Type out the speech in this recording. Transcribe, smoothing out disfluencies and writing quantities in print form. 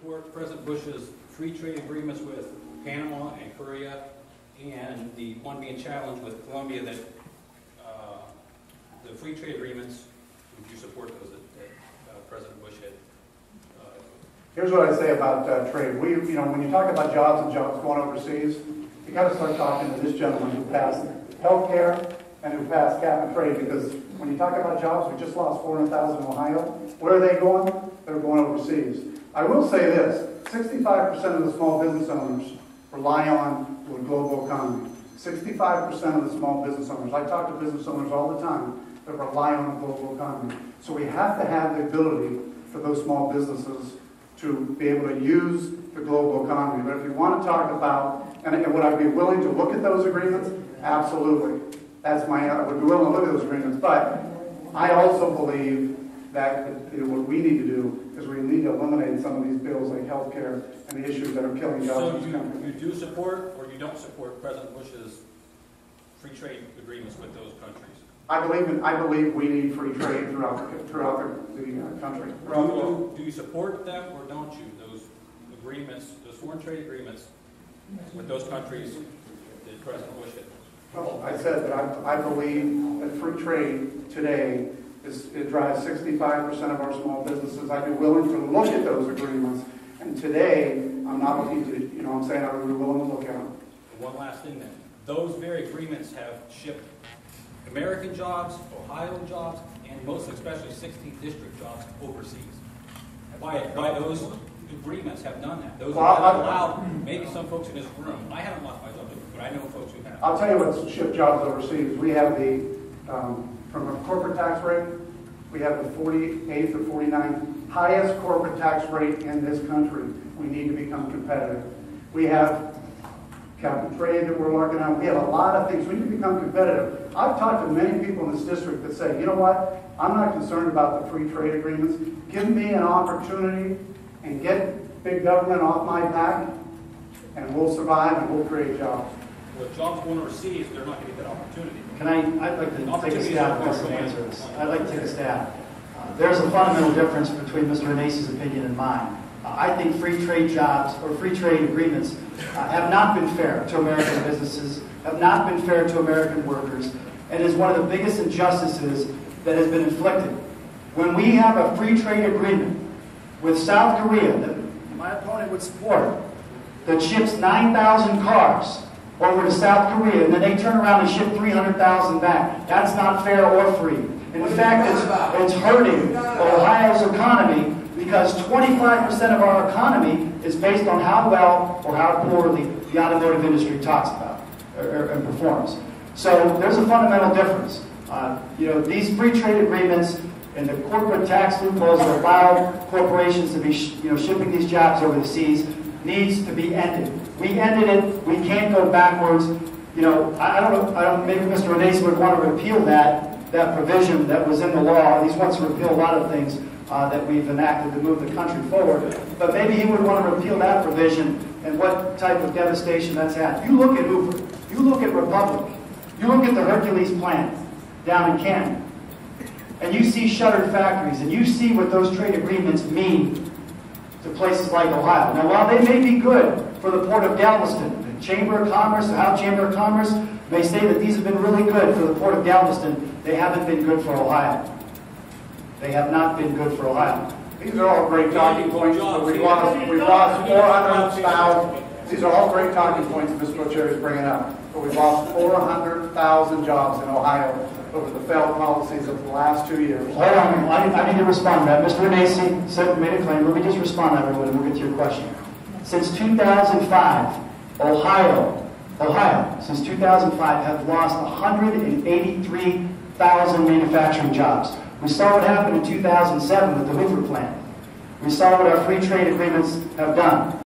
support President Bush's free trade agreements with Panama and Korea, and the one being challenged with Colombia, that the free trade agreements, would you support those that President Bush had? Here's what I say about trade. When you talk about jobs and jobs going overseas, you got to start talking to this gentleman who passed health care and who passed cap and trade, because when you talk about jobs, we just lost 400,000 in Ohio. Where are they going? They're going overseas. I will say this, 65% of the small business owners rely on the global economy. 65% of the small business owners. I talk to business owners all the time that rely on the global economy. So we have to have the ability for those small businesses to be able to use the global economy. But if you want to talk about, and would I be willing to look at those agreements? Absolutely. I would be willing to look at those agreements. But I also believe that what we need to do is we need to eliminate some of these bills like health care and the issues that are killing jobs in this country. So you do support or you don't support President Bush's free trade agreements with those countries? I believe we need free trade throughout the country. Do you support them or don't you? Those agreements, those foreign trade agreements with those countries that President Bush had? Well, I said that I believe that free trade today it drives 65% of our small businesses. I'd be willing to look at those agreements, and today I'm not looking to. I'm saying I would be willing to look at them. One last thing then, those very agreements have shipped American jobs, Ohio jobs, and most especially 16th district jobs overseas. Why those agreements have done that? Those have allowed maybe some folks in this room. I haven't lost my job, but I know folks who have. I'll tell you what's shipped jobs overseas. We have from a corporate tax rate, we have the 48th or 49th highest corporate tax rate in this country. We need to become competitive. We have cap and trade that we're working on. We have a lot of things. We need to become competitive. I've talked to many people in this district that say, you know what, I'm not concerned about the free trade agreements. Give me an opportunity and get big government off my back, and we'll survive and we'll create jobs. Well, if jobs going overseas, they're not going to get that opportunity. I'd like to take a stab at some answers. I'd like to take a stab. There's a fundamental difference between Mr. Renese's opinion and mine. I think free trade jobs or free trade agreements have not been fair to American businesses, have not been fair to American workers, and is one of the biggest injustices that has been inflicted. When we have a free trade agreement with South Korea that my opponent would support, that ships 9,000 cars over to South Korea, and then they turn around and ship 300,000 back. That's not fair or free. In fact, it's hurting Ohio's economy, because 25% of our economy is based on how well or how poorly the automotive industry talks about and performs. So there's a fundamental difference. These free trade agreements and the corporate tax loopholes that allow corporations to be shipping these jobs over the seas needs to be ended. We ended it. We can't go backwards. I don't know. Maybe Mr. Renese would want to repeal that provision that was in the law. He wants to repeal a lot of things that we've enacted to move the country forward. But maybe he would want to repeal that provision and what type of devastation that's had. You look at Hoover. You look at Republic. You look at the Hercules plant down in Canada. And you see shuttered factories. And you see what those trade agreements mean to places like Ohio. Now, while they may be good for the Port of Galveston, the Chamber of Commerce, the Ohio Chamber of Commerce may say that these have been really good for the Port of Galveston, they haven't been good for Ohio. They have not been good for Ohio. These are all great talking points, but we've lost 400,000. These are all great talking points Ms. Butcher is bringing up. But we've lost 400,000 jobs in Ohio over the failed policies of the last 2 years. Hold on, I need to respond to that. Mr. Renese made a claim. Let me just respond to everyone and we'll get to your question. Since 2005, Ohio, since 2005, have lost 183,000 manufacturing jobs. We saw what happened in 2007 with the Hoover plant. We saw what our free trade agreements have done.